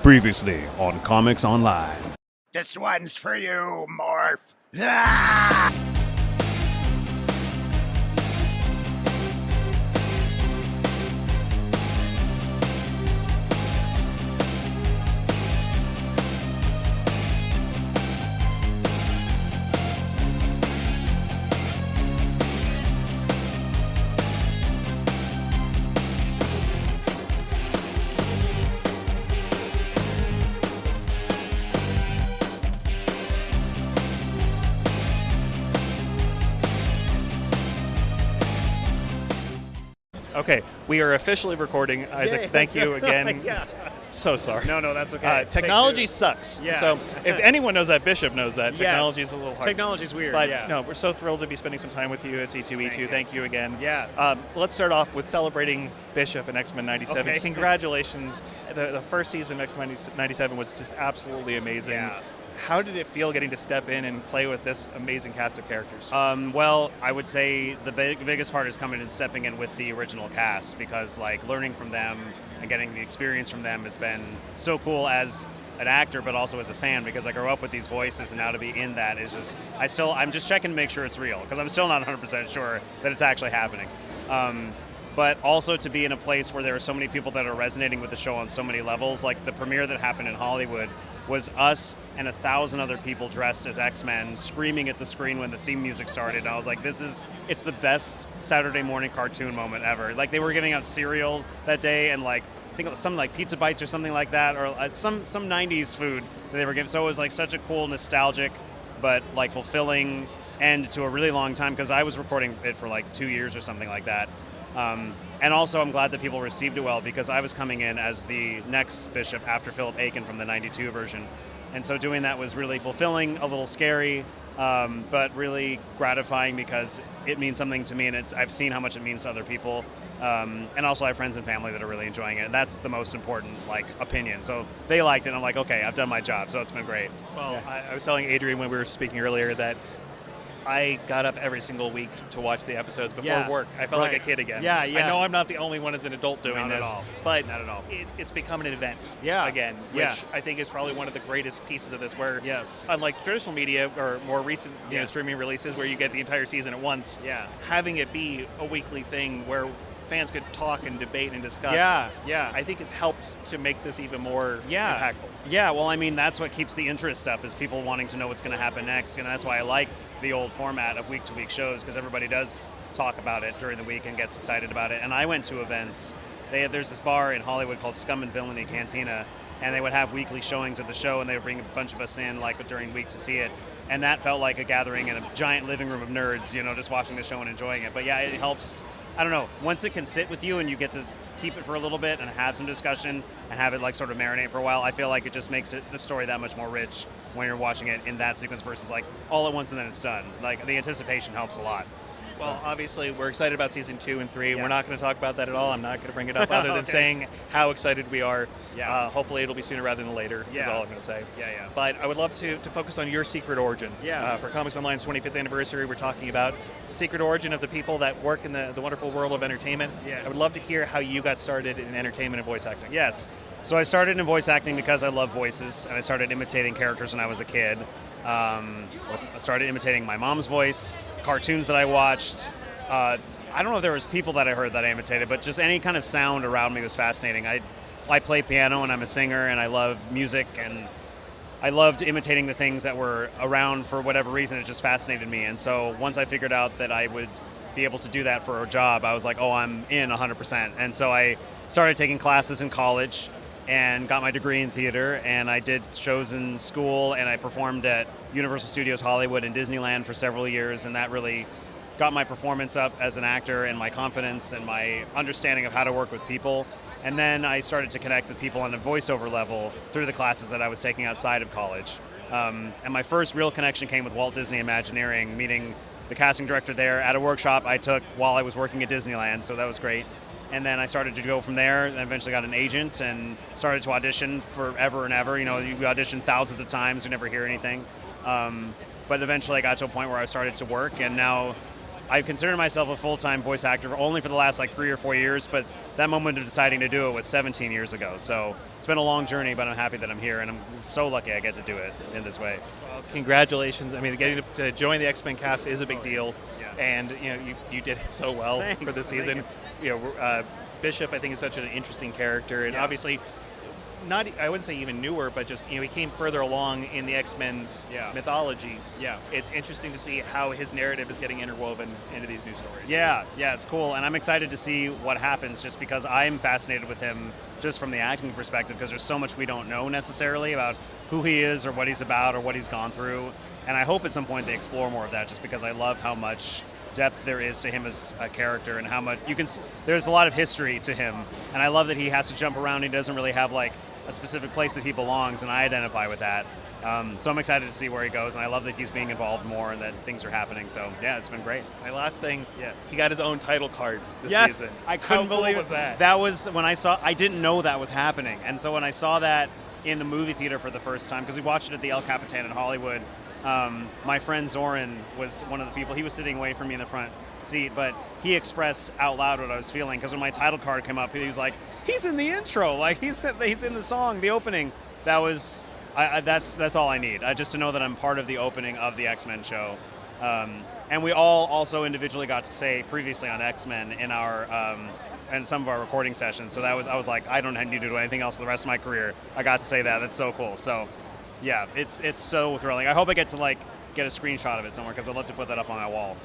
Previously on Comics Online. This one's for you, Morph. Ah! Okay, we are officially recording. Isaac, thank you again. Yeah. So sorry. No, that's okay. Technology sucks. Yeah. So if anyone knows that, Bishop knows that. Yes. Technology is a little hard. Technology's weird, But yeah. no, we're so thrilled to be spending some time with you at C2E2. Thank you again. Yeah. Let's start off with celebrating Bishop and X-Men 97. Okay. Congratulations. The first season of X-Men 97 was just absolutely amazing. Yeah. How did it feel getting to step in and play with this amazing cast of characters? Well, I would say the biggest part is coming and stepping in with the original cast, because like learning from them and getting the experience from them has been so cool as an actor, but also as a fan, because I grew up with these voices, and now to be in that is just, I'm just checking to make sure it's real, because I'm still not 100% sure that it's actually happening. But also to be in a place where there are so many people that are resonating with the show on so many levels. Like the premiere that happened in Hollywood was us and 1,000 other people dressed as X-Men screaming at the screen when the theme music started. And I was like, it's the best Saturday morning cartoon moment ever. Like they were giving out cereal that day, and like, I think it was some like pizza bites or something like that, or some 90s food that they were giving. So it was like such a cool, nostalgic, but like fulfilling end to a really long time, because I was recording it for like 2 years or something like that. And also I'm glad that people received it well, because I was coming in as the next Bishop after Philip Aiken from the 92 version. And so doing that was really fulfilling, a little scary, but really gratifying, because it means something to me, and I've seen how much it means to other people. And also I have friends and family that are really enjoying it, and that's the most important opinion. So they liked it, and I'm like, okay, I've done my job, so it's been great. Well, yeah. I was telling Adrian when we were speaking earlier that I got up every single week to watch the episodes before work. I felt like a kid again. Yeah. I know I'm not the only one as an adult doing Not this, at all. but Not at all. It's become an event again, which Yeah. I think is probably one of the greatest pieces of this, where Yes. unlike traditional media or more recent streaming releases where you get the entire season at once, having it be a weekly thing where fans could talk and debate and discuss, I think has helped to make this even more impactful. Yeah, well, I mean, that's what keeps the interest up, is people wanting to know what's going to happen next, and that's why I like the old format of week-to-week shows, because everybody does talk about it during the week and gets excited about it. And I went to events. There's this bar in Hollywood called Scum and Villainy Cantina, and they would have weekly showings of the show, and they would bring a bunch of us in during week to see it. And that felt like a gathering in a giant living room of nerds, just watching the show and enjoying it. But yeah, it helps. I don't know, once it can sit with you and you get to keep it for a little bit and have some discussion and have it sort of marinate for a while, I feel like it just makes the story that much more rich when you're watching it in that sequence versus all at once and then it's done. The anticipation helps a lot. Well, obviously, we're excited about season 2 and 3. Yeah. We're not going to talk about that at all. I'm not going to bring it up other than saying how excited we are. Yeah. Hopefully, it'll be sooner rather than later, is all I'm going to say. Yeah. But I would love to focus on your secret origin. Yeah. For Comics Online's 25th anniversary, we're talking about the secret origin of the people that work in the wonderful world of entertainment. Yeah. I would love to hear how you got started in entertainment and voice acting. Yes. So I started in voice acting because I love voices, and I started imitating characters when I was a kid. I started imitating my mom's voice, cartoons that I watched. I don't know if there was people that I heard that I imitated, but just any kind of sound around me was fascinating. I play piano, and I'm a singer, and I love music, and I loved imitating the things that were around for whatever reason. It just fascinated me. And so once I figured out that I would be able to do that for a job, I was like, oh, I'm in 100%. And so I started taking classes in college and got my degree in theater, and I did shows in school, and I performed at Universal Studios Hollywood and Disneyland for several years, and that really got my performance up as an actor and my confidence and my understanding of how to work with people. And then I started to connect with people on a voiceover level through the classes that I was taking outside of college. And my first real connection came with Walt Disney Imagineering, meeting the casting director there at a workshop I took while I was working at Disneyland, so that was great. And then I started to go from there, and eventually got an agent and started to audition forever and ever. You audition thousands of times, you never hear anything. But eventually I got to a point where I started to work, and now I consider myself a full-time voice actor only for the last like 3 or 4 years, but that moment of deciding to do it was 17 years ago. So it's been a long journey, but I'm happy that I'm here, and I'm so lucky I get to do it in this way. Well, congratulations. I mean, getting to join the X-Men cast is a big deal, Yeah. and you did it so well Thanks. for the season. Bishop, I think, is such an interesting character, and obviously, I wouldn't say even newer, but just he came further along in the X-Men's mythology. Yeah. It's interesting to see how his narrative is getting interwoven into these new stories. Yeah, it's cool, and I'm excited to see what happens just because I'm fascinated with him just from the acting perspective, because there's so much we don't know necessarily about who he is or what he's about or what he's gone through, and I hope at some point they explore more of that, just because I love how much depth there is to him as a character, and how much there's a lot of history to him, and I love that he has to jump around. He doesn't really have like a specific place that he belongs, and I identify with that. So I'm excited to see where he goes, and I love that he's being involved more and that things are happening. So yeah, it's been great. My last thing, he got his own title card this Yes, season. I couldn't believe was that. That was when I didn't know that was happening, and so when I saw that in the movie theater for the first time, because we watched it at the El Capitan in Hollywood, my friend Zoran was one of the people. He was sitting away from me in the front seat, but he expressed out loud what I was feeling, because when my title card came up, he was like, he's in the intro, like he's in the song, the opening. That was that's all I need, just to know that I'm part of the opening of the X-Men show. And we all also individually got to say previously on X-Men in our and some of our recording sessions. So I was like, I don't need to do anything else for the rest of my career. I got to say that. That's so cool. So yeah, it's so thrilling. I hope I get to like get a screenshot of it somewhere, because I'd love to put that up on my wall.